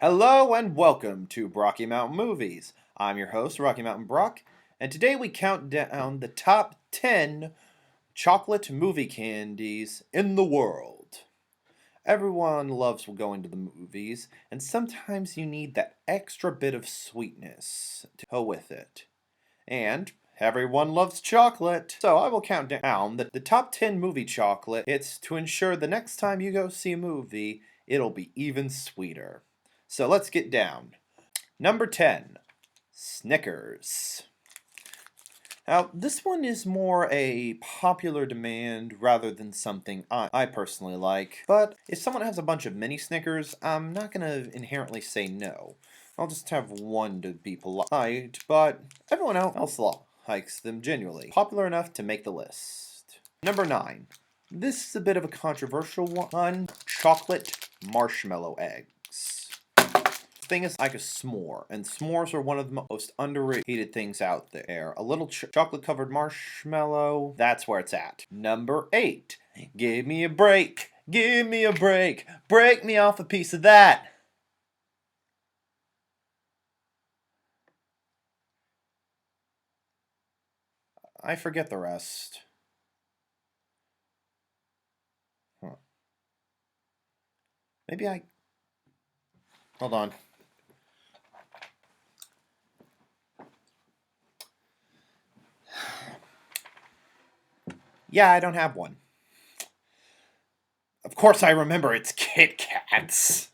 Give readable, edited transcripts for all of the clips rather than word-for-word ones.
Hello and welcome to Brocky Mountain Movies. I'm your host, Rocky Mountain Brock, and today we count down the top 10 chocolate movie candies in the world. Everyone loves going to the movies, and sometimes you need that extra bit of sweetness to go with it. And everyone loves chocolate, so I will count down the top 10 movie chocolate. It's to ensure the next time you go see a movie, it'll be even sweeter. So let's get down. Number 10, Snickers. Now, this one is more a popular demand rather than something I personally like. But if someone has a bunch of mini Snickers, I'm not going to inherently say no. I'll just have one to be polite, but everyone else likes them genuinely. Popular enough to make the list. Number 9. This is a bit of a controversial one. Chocolate marshmallow eggs. Thing is like a s'more, and s'mores are one of the most underrated things out there. A little chocolate covered marshmallow, that's where it's at. Number 8, give me a break, give me a break, break me off a piece of that. I forget the rest. Huh. Maybe hold on. Yeah, I don't have one. Of course I remember it's Kit Kats.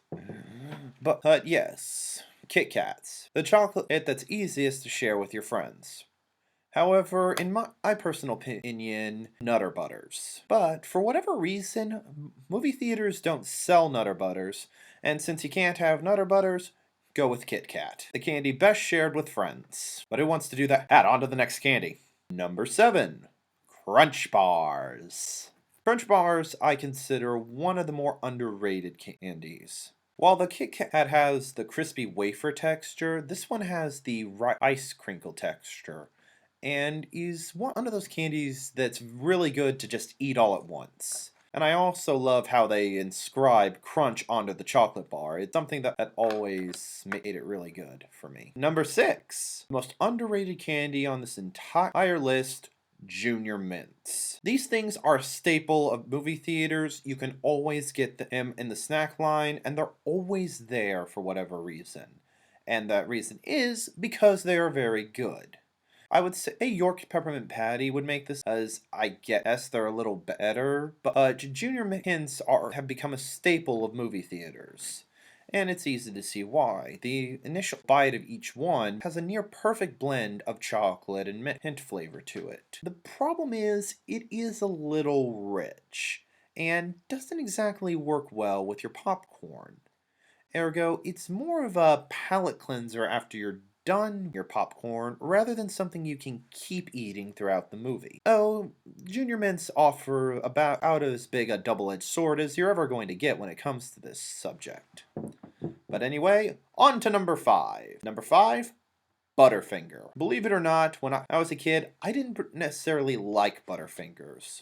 But yes, Kit Kats. The chocolate that's easiest to share with your friends. However, in my personal opinion, Nutter Butters. But for whatever reason, movie theaters don't sell Nutter Butters, and since you can't have Nutter Butters, go with Kit Kat. The candy best shared with friends. But who wants to do that? On to the next candy. Number 7, Crunch Bars. Crunch Bars I consider one of the more underrated candies. While the Kit Kat has the crispy wafer texture, this one has the ice crinkle texture, and is one of those candies that's really good to just eat all at once. And I also love how they inscribe crunch onto the chocolate bar. It's something that always made it really good for me. Number 6, most underrated candy on this entire list, Junior Mints. These things are a staple of movie theaters. You can always get them in the snack line, and they're always there for whatever reason. And that reason is because they are very good. I would say a York Peppermint Patty would make this, as I guess they're a little better, but Junior Mints have become a staple of movie theaters. And it's easy to see why. The initial bite of each one has a near perfect blend of chocolate and mint flavor to it. The problem is, it is a little rich, and doesn't exactly work well with your popcorn. Ergo, it's more of a palate cleanser after you're done your popcorn rather than something you can keep eating throughout the movie. Oh, Junior Mints offer about as big a double-edged sword as you're ever going to get when it comes to this subject. But anyway, on to number 5. Number 5, Butterfinger. Believe it or not, when I was a kid, I didn't necessarily like Butterfingers.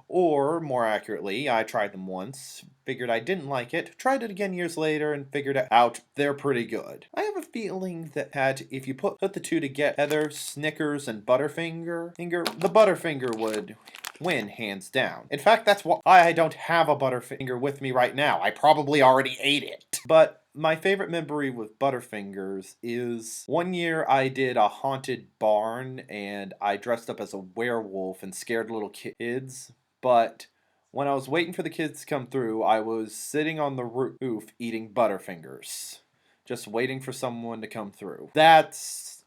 Or, more accurately, I tried them once, figured I didn't like it, tried it again years later, and figured out they're pretty good. I have a feeling that if you put the two together, Snickers and Butterfinger, the Butterfinger would win hands down. In fact, that's why I don't have a Butterfinger with me right now. I probably already ate it. But my favorite memory with Butterfingers is one year I did a haunted barn and I dressed up as a werewolf and scared little kids. But when I was waiting for the kids to come through, I was sitting on the roof eating Butterfingers, just waiting for someone to come through. That's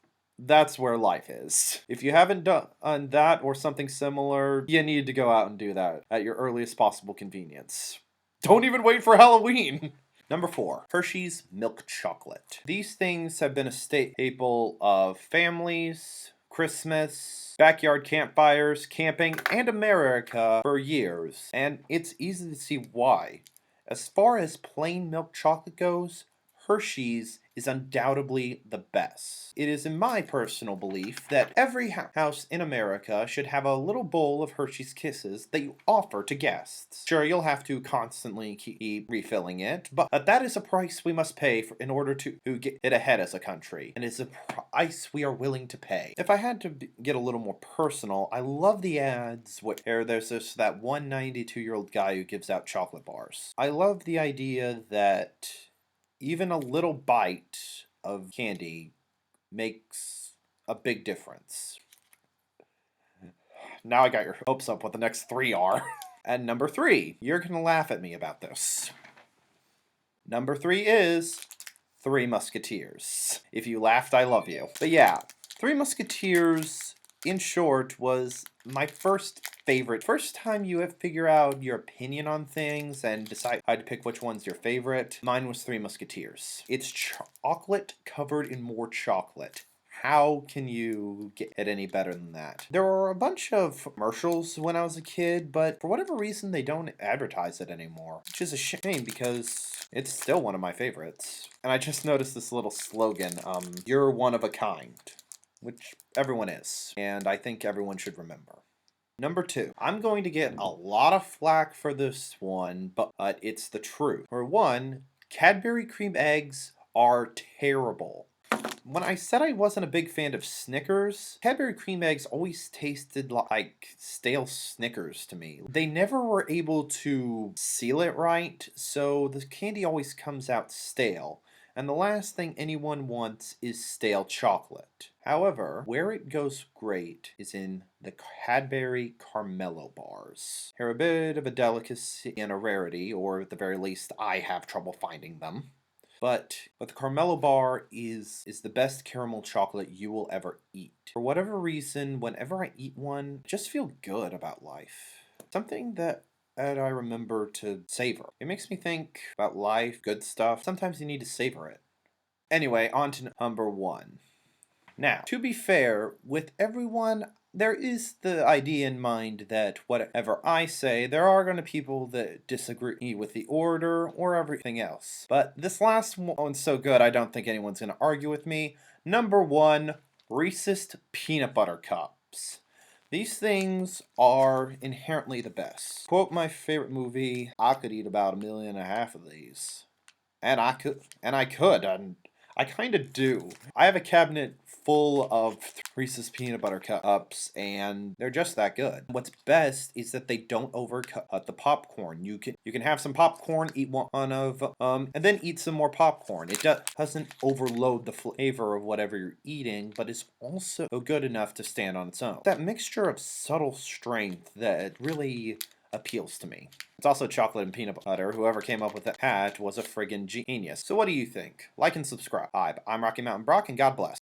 where life is. If you haven't done that or something similar, you need to go out and do that at your earliest possible convenience. Don't even wait for Halloween. Number 4, Hershey's Milk Chocolate. These things have been a staple of families, Christmas, backyard campfires, camping, and America for years, and it's easy to see why. As far as plain milk chocolate goes, Hershey's is undoubtedly the best. It is in my personal belief that every house in America should have a little bowl of Hershey's Kisses that you offer to guests. Sure, you'll have to constantly keep refilling it, but that is a price we must pay in order to get it ahead as a country, and it's a price we are willing to pay. If I had to get a little more personal, I love the ads where there's that 192-year-old guy who gives out chocolate bars. I love the idea that even a little bite of candy makes a big difference. Now I got your hopes up what the next three are. And number 3, you're gonna laugh at me about this. Number 3 is Three Musketeers. If you laughed, I love you. But yeah, Three Musketeers, in short, was my first favorite. First time you have figure out your opinion on things and decide how to pick which one's your favorite. Mine was Three Musketeers. It's chocolate covered in more chocolate. How can you get any better than that? There were a bunch of commercials when I was a kid, but for whatever reason, they don't advertise it anymore, which is a shame because it's still one of my favorites. And I just noticed this little slogan, you're one of a kind, which everyone is, and I think everyone should remember. Number 2, I'm going to get a lot of flack for this one, but it's the truth. For one, Cadbury cream eggs are terrible. When I said I wasn't a big fan of Snickers, Cadbury cream eggs always tasted like stale Snickers to me. They never were able to seal it right, so the candy always comes out stale. And the last thing anyone wants is stale chocolate. However, where it goes great is in the Cadbury Carmelo bars. They're a bit of a delicacy and a rarity, or at the very least, I have trouble finding them. But the Carmelo bar is the best caramel chocolate you will ever eat. For whatever reason, whenever I eat one, I just feel good about life. Something that I remember to savor. It makes me think about life, good stuff. Sometimes you need to savor it. Anyway, on to number 1. Now, to be fair, with everyone, there is the idea in mind that whatever I say, there are going to be people that disagree with the order or everything else. But this last one's so good, I don't think anyone's going to argue with me. Number 1, Reese's Peanut Butter Cups. These things are inherently the best. Quote my favorite movie, I could eat about 1.5 million of these. And I could, and I kind of do. I have a cabinet full of Reese's Peanut Butter Cups, and they're just that good. What's best is that they don't overcut the popcorn. You can have some popcorn, eat one of, and then eat some more popcorn. It doesn't overload the flavor of whatever you're eating, but it's also good enough to stand on its own. That mixture of subtle strength that really appeals to me. It's also chocolate and peanut butter. Whoever came up with that was a friggin' genius. So what do you think? Like and subscribe. I'm Rocky Mountain Brock, and God bless.